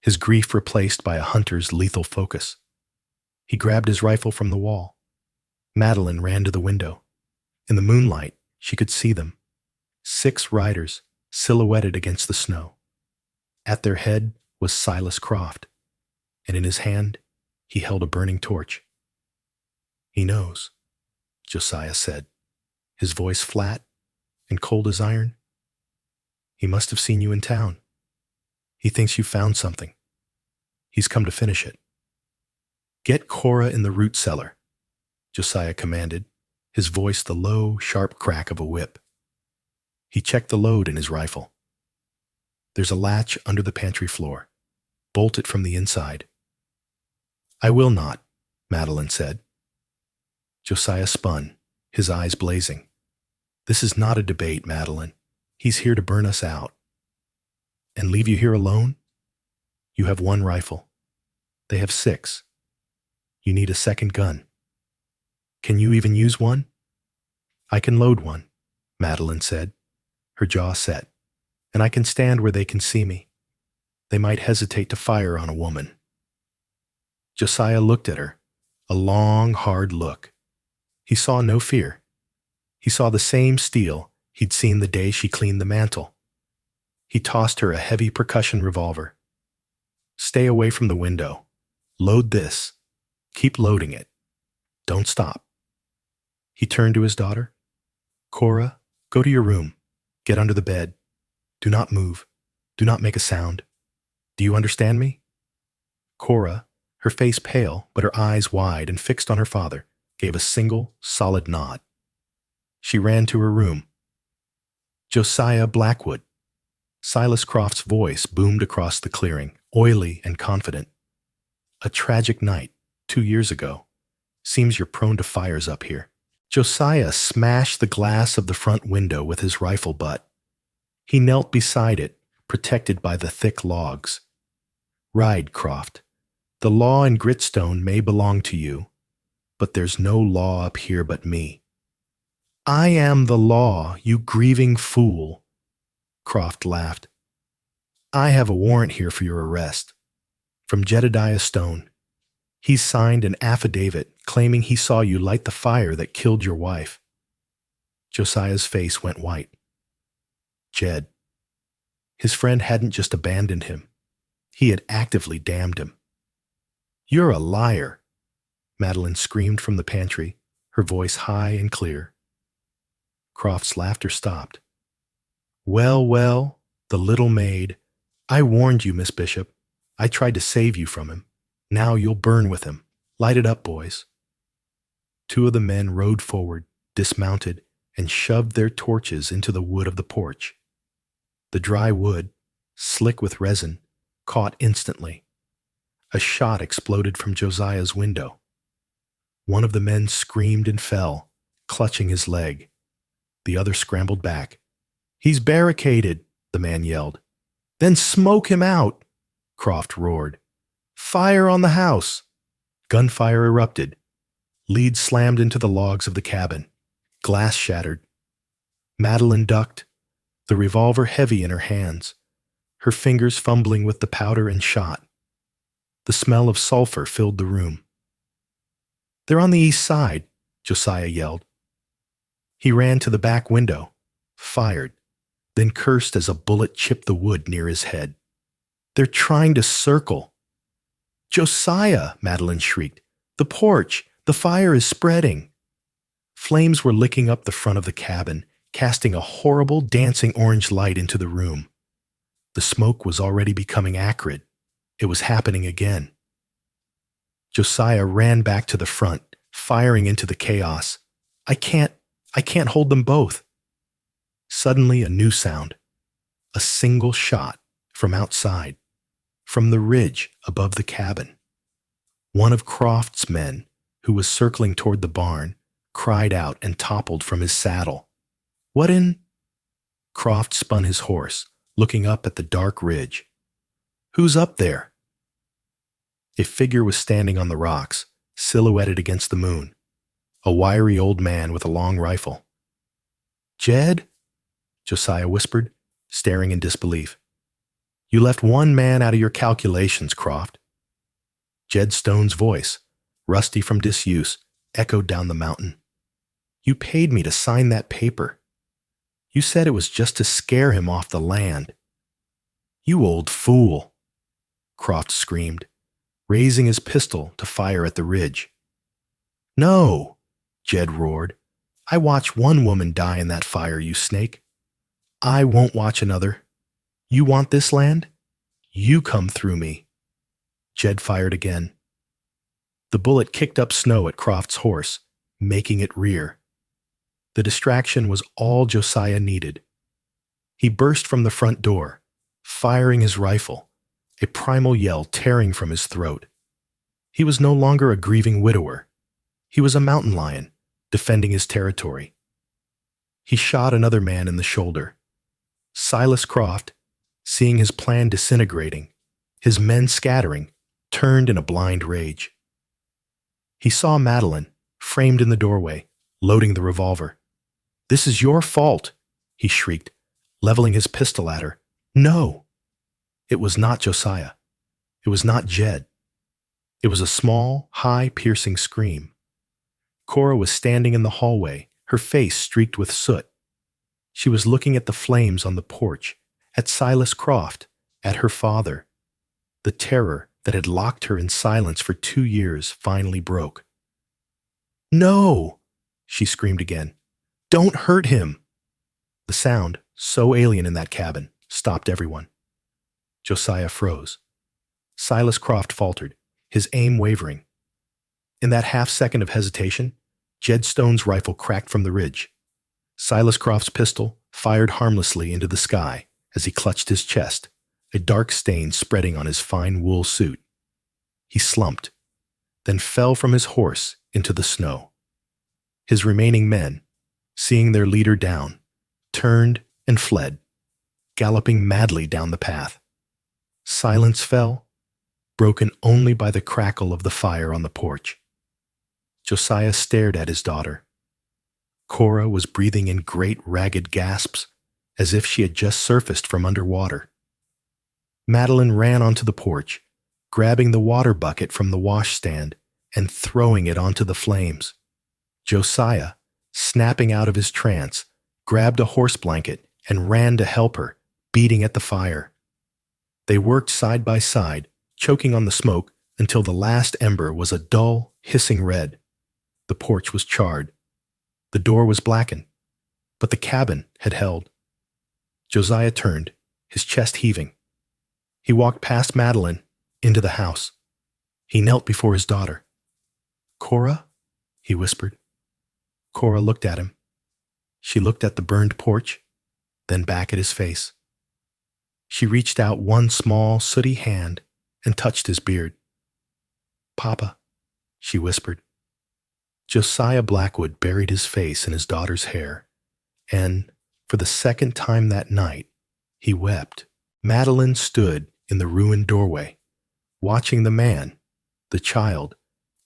his grief replaced by a hunter's lethal focus. He grabbed his rifle from the wall. Madeline ran to the window. In the moonlight, she could see them. 6 riders, silhouetted against the snow. At their head was Silas Croft, and in his hand, he held a burning torch. "He knows," Josiah said, his voice flat and cold as iron. "He must have seen you in town. He thinks you found something. He's come to finish it." "Get Cora in the root cellar," Josiah commanded, his voice the low, sharp crack of a whip. He checked the load in his rifle. "There's a latch under the pantry floor. Bolt it from the inside." "I will not," Madeline said. Josiah spun, his eyes blazing. "This is not a debate, Madeline. He's here to burn us out." "And leave you here alone? You have 1 rifle. They have 6. You need a second gun. Can you even use one?" "I can load one," Madeline said, her jaw set, "and I can stand where they can see me. They might hesitate to fire on a woman." Josiah looked at her, a long, hard look. He saw no fear. He saw the same steel he'd seen the day she cleaned the mantle. He tossed her a heavy percussion revolver. "Stay away from the window. Load this. Keep loading it. Don't stop." He turned to his daughter. "Cora, go to your room. Get under the bed. Do not move. Do not make a sound. Do you understand me?" Cora, her face pale but her eyes wide and fixed on her father, gave a single, solid nod. She ran to her room. "Josiah Blackwood." Silas Croft's voice boomed across the clearing, oily and confident. "A tragic night, 2 years ago. Seems you're prone to fires up here." Josiah smashed the glass of the front window with his rifle butt. He knelt beside it, protected by the thick logs. "Ride, Croft. The law in Gritstone may belong to you, but there's no law up here but me." "I am the law, you grieving fool," Croft laughed. "I have a warrant here for your arrest. From Jedediah Stone. He signed an affidavit claiming he saw you light the fire that killed your wife. Josiah's face went white. Jed. His friend hadn't just abandoned him. He had actively damned him. You're a liar, Madeline screamed from the pantry, her voice high and clear. Croft's laughter stopped. Well, well, the little maid. I warned you, Miss Bishop. I tried to save you from him. Now you'll burn with him. Light it up, boys. Two of the men rode forward, dismounted, and shoved their torches into the wood of the porch. The dry wood, slick with resin, caught instantly. A shot exploded from Josiah's window. One of the men screamed and fell, clutching his leg. The other scrambled back. He's barricaded, the man yelled. Then smoke him out, Croft roared. Fire on the house. Gunfire erupted. Lead slammed into the logs of the cabin. Glass shattered. Madeline ducked, the revolver heavy in her hands, her fingers fumbling with the powder and shot. The smell of sulfur filled the room. They're on the east side, Josiah yelled. He ran to the back window, fired, then cursed as a bullet chipped the wood near his head. They're trying to circle. Josiah, Madeline shrieked. The porch, the fire is spreading. Flames were licking up the front of the cabin, casting a horrible dancing orange light into the room. The smoke was already becoming acrid. It was happening again. Josiah ran back to the front, firing into the chaos. I can't hold them both. Suddenly a new sound. A single shot from outside, from the ridge above the cabin. One of Croft's men, who was circling toward the barn, cried out and toppled from his saddle. What in? Croft spun his horse, looking up at the dark ridge. Who's up there? A figure was standing on the rocks, silhouetted against the moon. A wiry old man with a long rifle. Jed? Josiah whispered, staring in disbelief. You left one man out of your calculations, Croft. Jed Stone's voice, rusty from disuse, echoed down the mountain. You paid me to sign that paper. You said it was just to scare him off the land. You old fool, Croft screamed, raising his pistol to fire at the ridge. No, Jed roared. I watched one woman die in that fire, you snake. I won't watch another. You want this land? You come through me. Jed fired again. The bullet kicked up snow at Croft's horse, making it rear. The distraction was all Josiah needed. He burst from the front door, firing his rifle, a primal yell tearing from his throat. He was no longer a grieving widower. He was a mountain lion, defending his territory. He shot another man in the shoulder. Silas Croft, seeing his plan disintegrating, his men scattering, turned in a blind rage. He saw Madeline, framed in the doorway, loading the revolver. This is your fault, he shrieked, leveling his pistol at her. No! It was not Josiah. It was not Jed. It was a small, high, piercing scream. Cora was standing in the hallway, her face streaked with soot. She was looking at the flames on the porch, at Silas Croft, at her father. The terror that had locked her in silence for 2 years finally broke. No! She screamed again. Don't hurt him! The sound, so alien in that cabin, stopped everyone. Josiah froze. Silas Croft faltered, his aim wavering. In that half-second of hesitation, Jed Stone's rifle cracked from the ridge. Silas Croft's pistol fired harmlessly into the sky as he clutched his chest, a dark stain spreading on his fine wool suit. He slumped, then fell from his horse into the snow. His remaining men, seeing their leader down, turned and fled, galloping madly down the path. Silence fell, broken only by the crackle of the fire on the porch. Josiah stared at his daughter. Cora was breathing in great ragged gasps, as if she had just surfaced from underwater. Madeline ran onto the porch, grabbing the water bucket from the washstand and throwing it onto the flames. Josiah, snapping out of his trance, grabbed a horse blanket and ran to help her, beating at the fire. They worked side by side, choking on the smoke until the last ember was a dull, hissing red. The porch was charred. The door was blackened, but the cabin had held. Josiah turned, his chest heaving. He walked past Madeline, into the house. He knelt before his daughter. "Cora?" he whispered. Cora looked at him. She looked at the burned porch, then back at his face. She reached out one small, sooty hand and touched his beard. "Papa," she whispered. Josiah Blackwood buried his face in his daughter's hair, and, for the second time that night, he wept. Madeline stood in the ruined doorway, watching the man, the child,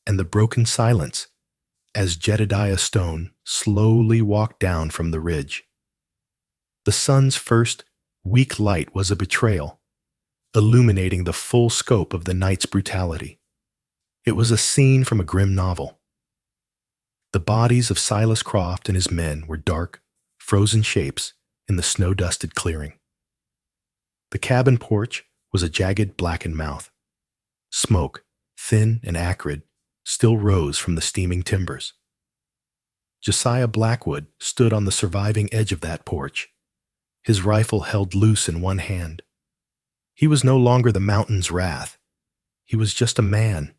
and the broken silence as Jedediah Stone slowly walked down from the ridge. The sun's first weak light was a betrayal, illuminating the full scope of the night's brutality. It was a scene from a grim novel. The bodies of Silas Croft and his men were dark, frozen shapes in the snow-dusted clearing. The cabin porch was a jagged, blackened mouth. Smoke, thin and acrid, still rose from the steaming timbers. Josiah Blackwood stood on the surviving edge of that porch, his rifle held loose in one hand. He was no longer the mountain's wrath. He was just a man,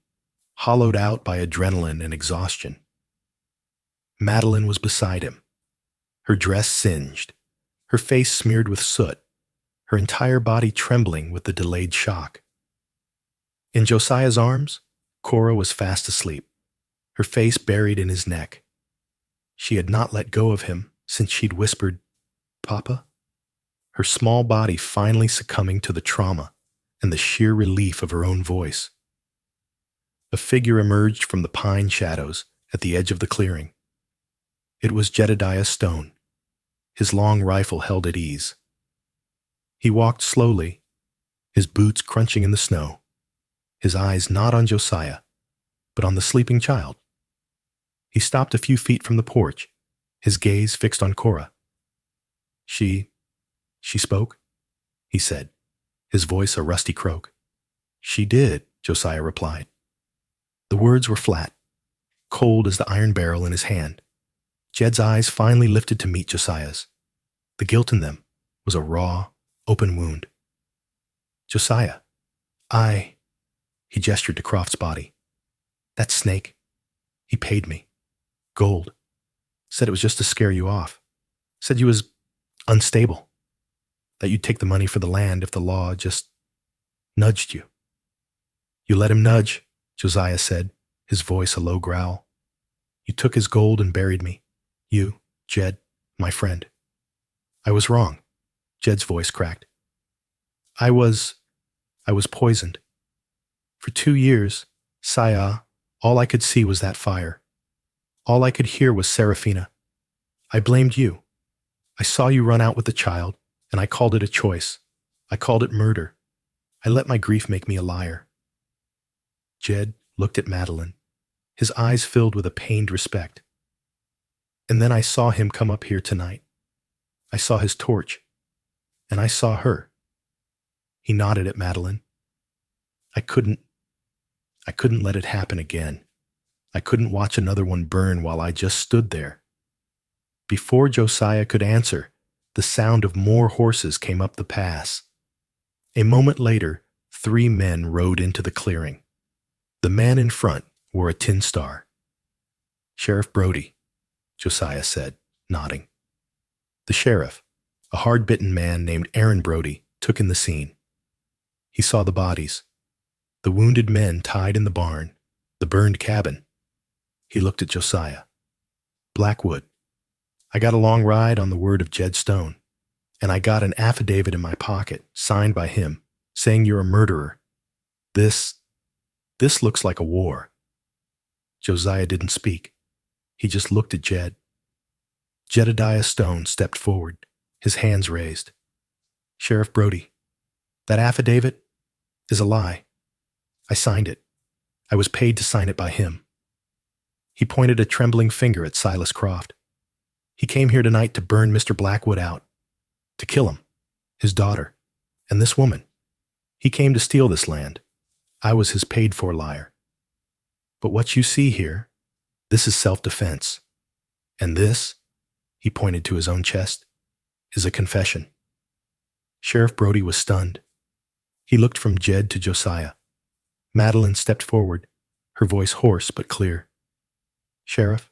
hollowed out by adrenaline and exhaustion. Madeline was beside him, her dress singed, her face smeared with soot, her entire body trembling with the delayed shock. In Josiah's arms, Cora was fast asleep, her face buried in his neck. She had not let go of him since she'd whispered, "Papa?" Her small body finally succumbing to the trauma and the sheer relief of her own voice. A figure emerged from the pine shadows at the edge of the clearing. It was Jedediah Stone, his long rifle held at ease. He walked slowly, his boots crunching in the snow, his eyes not on Josiah, but on the sleeping child. He stopped a few feet from the porch, his gaze fixed on Cora. She spoke, he said, his voice a rusty croak. "She did," Josiah replied. The words were flat, cold as the iron barrel in his hand. Jed's eyes finally lifted to meet Josiah's. The guilt in them was a raw, open wound. "Josiah, he gestured to Croft's body. "That snake, he paid me. Gold. Said it was just to scare you off. Said you was unstable. That you'd take the money for the land if the law just nudged you." "You let him nudge," Josiah said, his voice a low growl. "You took his gold and buried me. You, Jed, my friend." "I was wrong," Jed's voice cracked. I was poisoned. For 2 years, Saya, all I could see was that fire. All I could hear was Serafina. I blamed you. I saw you run out with the child, and I called it a choice. I called it murder. I let my grief make me a liar." Jed looked at Madeline, his eyes filled with a pained respect. "And then I saw him come up here tonight. I saw his torch, and I saw her." He nodded at Madeline. I couldn't let it happen again. I couldn't watch another one burn while I just stood there. Before Josiah could answer, the sound of more horses came up the pass. A moment later, 3 men rode into the clearing. The man in front wore a tin star. "Sheriff Brody," Josiah said, nodding. The sheriff, a hard-bitten man named Aaron Brody, took in the scene. He saw the bodies, the wounded men tied in the barn, the burned cabin. He looked at Josiah. "Blackwood, I got a long ride on the word of Jed Stone, and I got an affidavit in my pocket, signed by him, saying you're a murderer. This looks like a war." Josiah didn't speak. He just looked at Jed. Jedediah Stone stepped forward, his hands raised. "Sheriff Brody, that affidavit is a lie. I signed it. I was paid to sign it by him. He pointed a trembling finger at Silas Croft. He came here tonight to burn Mr. Blackwood out, to kill him, his daughter, and this woman. He came to steal this land. I was his paid-for liar. But what you see here, this is self-defense. And this, he pointed to his own chest, is a confession. Sheriff Brody was stunned. He looked from Jed to Josiah. Madeline stepped forward, her voice hoarse but clear. Sheriff,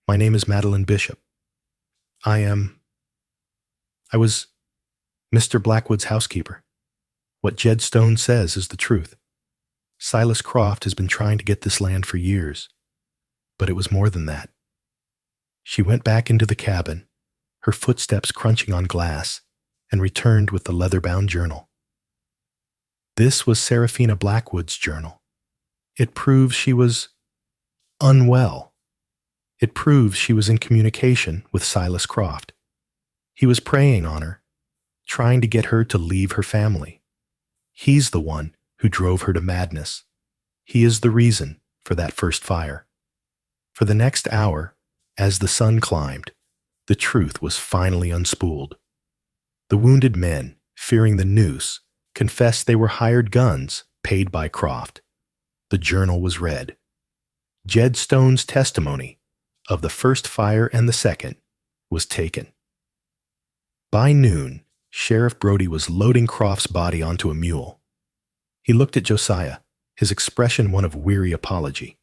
my name is Madeline Bishop. I was Mr. Blackwood's housekeeper. What Jed Stone says is the truth. Silas Croft has been trying to get this land for years, but it was more than that. She went back into the cabin, her footsteps crunching on glass, and returned with the leather-bound journal. This was Seraphina Blackwood's journal. It proves she was unwell. It proves she was in communication with Silas Croft. He was preying on her, trying to get her to leave her family. He's the one who drove her to madness. He is the reason for that first fire. For the next hour, as the sun climbed, the truth was finally unspooled. The wounded men, fearing the noose, confessed they were hired guns paid by Croft. The journal was read. Jed Stone's testimony of the first fire and the second was taken. By noon, Sheriff Brody was loading Croft's body onto a mule. He looked at Josiah, his expression one of weary apology.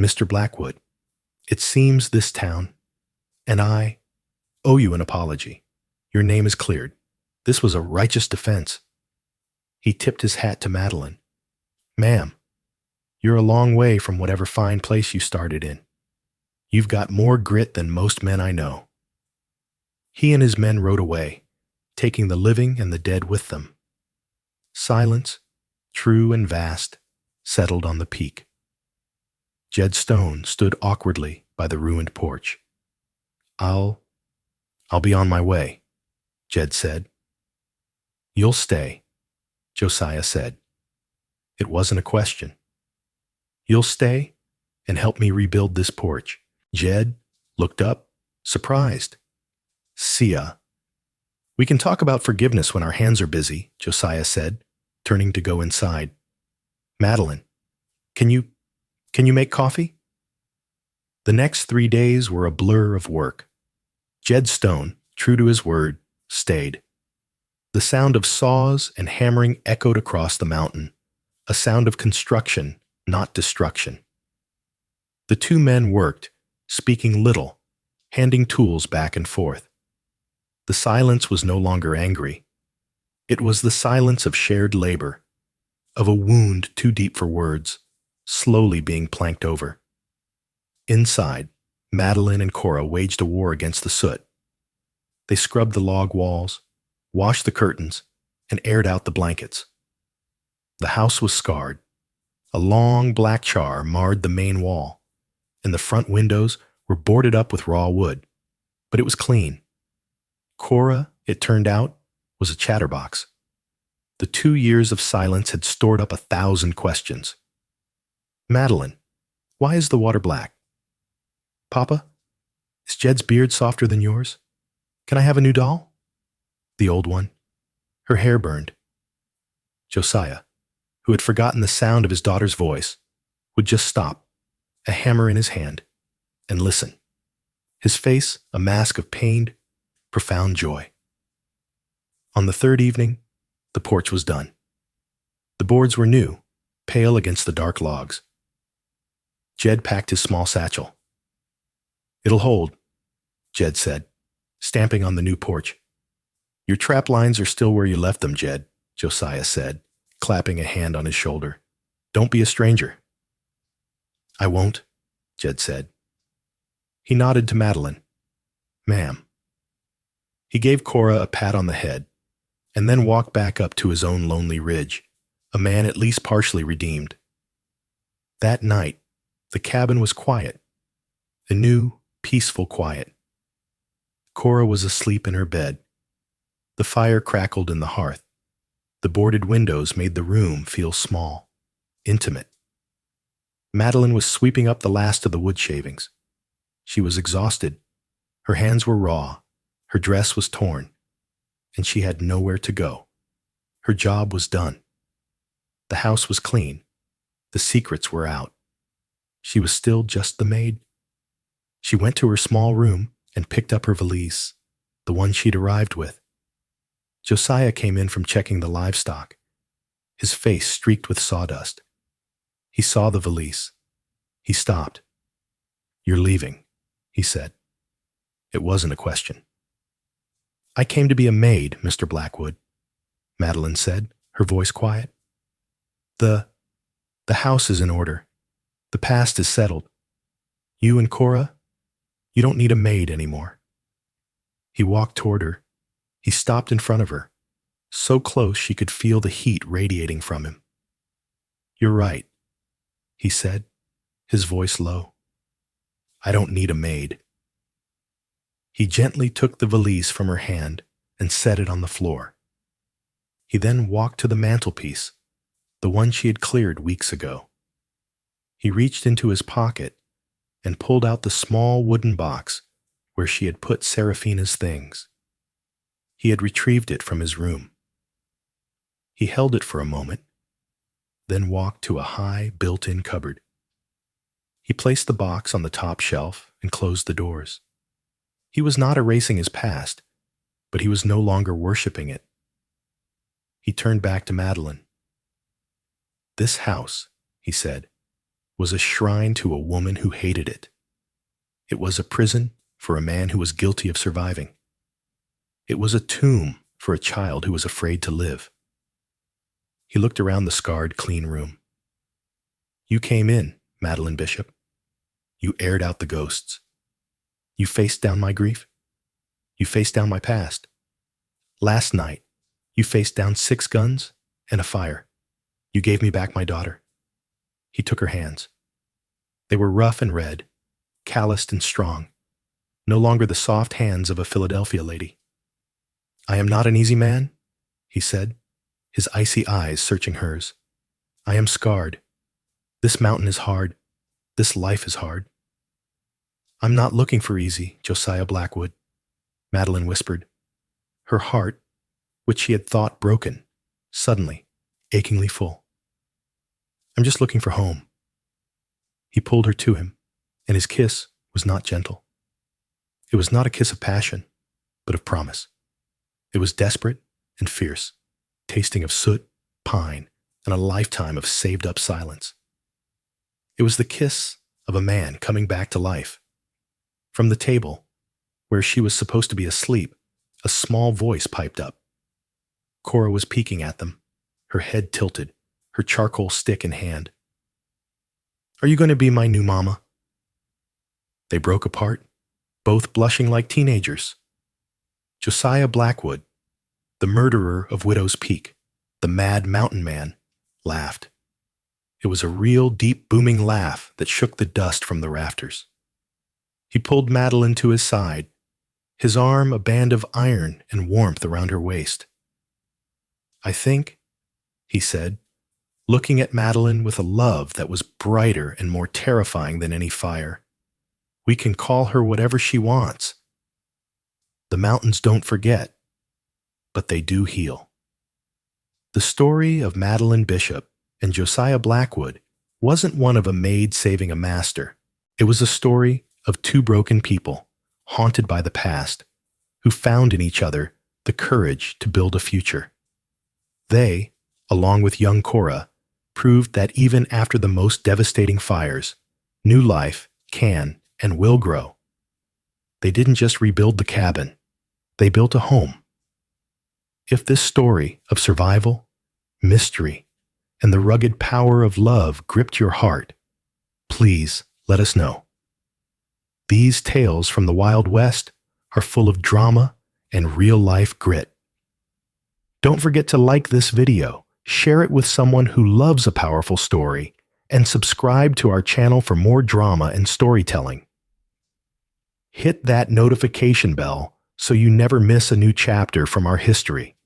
Mr. Blackwood, it seems this town, and I, owe you an apology. Your name is cleared. This was a righteous defense. He tipped his hat to Madeline. Ma'am, you're a long way from whatever fine place you started in. You've got more grit than most men I know. He and his men rode away, taking the living and the dead with them. Silence, true and vast, settled on the peak. Jed Stone stood awkwardly by the ruined porch. I'll be on my way, Jed said. You'll stay, Josiah said. It wasn't a question. You'll stay and help me rebuild this porch. Jed looked up, surprised. See ya. We can talk about forgiveness when our hands are busy, Josiah said, turning to go inside. Madeline, can you make coffee? The next 3 days were a blur of work. Jed Stone, true to his word, stayed. The sound of saws and hammering echoed across the mountain, a sound of construction, not destruction. The two men worked, speaking little, handing tools back and forth. The silence was no longer angry. It was the silence of shared labor, of a wound too deep for words, slowly being planked over. Inside, Madeline and Cora waged a war against the soot. They scrubbed the log walls, washed the curtains, and aired out the blankets. The house was scarred. A long black char marred the main wall, and the front windows were boarded up with raw wood, but it was clean. Cora, it turned out, was a chatterbox. The 2 years of silence had stored up 1,000 questions. Madeline, why is the water black? Papa, is Jed's beard softer than yours? Can I have a new doll? The old one. Her hair burned. Josiah, who had forgotten the sound of his daughter's voice, would just stop, a hammer in his hand, and listen. His face a mask of pained, profound joy. On the third evening, the porch was done. The boards were new, pale against the dark logs. Jed packed his small satchel. It'll hold, Jed said, stamping on the new porch. Your trap lines are still where you left them, Jed, Josiah said, clapping a hand on his shoulder. Don't be a stranger. I won't, Jed said. He nodded to Madeline. Ma'am. He gave Cora a pat on the head, and then walked back up to his own lonely ridge, a man at least partially redeemed. That night, the cabin was quiet, a new, peaceful quiet. Cora was asleep in her bed. The fire crackled in the hearth. The boarded windows made the room feel small, intimate. Madeline was sweeping up the last of the wood shavings. She was exhausted. Her hands were raw. Her dress was torn. And she had nowhere to go. Her job was done. The house was clean. The secrets were out. She was still just the maid. She went to her small room and picked up her valise, the one she'd arrived with. Josiah came in from checking the livestock, his face streaked with sawdust. He saw the valise. He stopped. "You're leaving," he said. It wasn't a question. "I came to be a maid, Mr. Blackwood," Madeline said, her voice quiet. The house is in order. The past is settled. You and Cora, you don't need a maid anymore." He walked toward her. He stopped in front of her, so close she could feel the heat radiating from him. "You're right," he said, his voice low. "I don't need a maid." He gently took the valise from her hand and set it on the floor. He then walked to the mantelpiece, the one she had cleared weeks ago. He reached into his pocket and pulled out the small wooden box where she had put Serafina's things. He had retrieved it from his room. He held it for a moment, then walked to a high, built-in cupboard. He placed the box on the top shelf and closed the doors. He was not erasing his past, but he was no longer worshiping it. He turned back to Madeline. "This house," he said, "was a shrine to a woman who hated it. It was a prison for a man who was guilty of surviving. It was a tomb for a child who was afraid to live." He looked around the scarred, clean room. "You came in, Madeline Bishop. You aired out the ghosts. You faced down my grief. You faced down my past. Last night, you faced down 6 guns and a fire. You gave me back my daughter." He took her hands. They were rough and red, calloused and strong, no longer the soft hands of a Philadelphia lady. "I am not an easy man," he said, his icy eyes searching hers. "I am scarred. This mountain is hard. This life is hard." "I'm not looking for easy, Josiah Blackwood," Madeline whispered, her heart, which she had thought broken, suddenly, achingly full. "I'm just looking for home." He pulled her to him, and his kiss was not gentle. It was not a kiss of passion, but of promise. It was desperate and fierce, tasting of soot, pine, and a lifetime of saved-up silence. It was the kiss of a man coming back to life. From the table, where she was supposed to be asleep, a small voice piped up. Cora was peeking at them, her head tilted, her charcoal stick in hand. "Are you going to be my new mama?" They broke apart, both blushing like teenagers. Josiah Blackwood, the murderer of Widow's Peak, the mad mountain man, laughed. It was a real, deep, booming laugh that shook the dust from the rafters. He pulled Madeline to his side, his arm a band of iron and warmth around her waist. "I think," he said, looking at Madeline with a love that was brighter and more terrifying than any fire, "we can call her whatever she wants. The mountains don't forget, but they do heal." The story of Madeline Bishop and Josiah Blackwood wasn't one of a maid saving a master. It was a story of 2 broken people, haunted by the past, who found in each other the courage to build a future. They, along with young Cora, proved that even after the most devastating fires, new life can and will grow. They didn't just rebuild the cabin, they built a home. If this story of survival, mystery, and the rugged power of love gripped your heart, please let us know. These tales from the Wild West are full of drama and real-life grit. Don't forget to like this video, share it with someone who loves a powerful story, and subscribe to our channel for more drama and storytelling. Hit that notification bell so you never miss a new chapter from our history.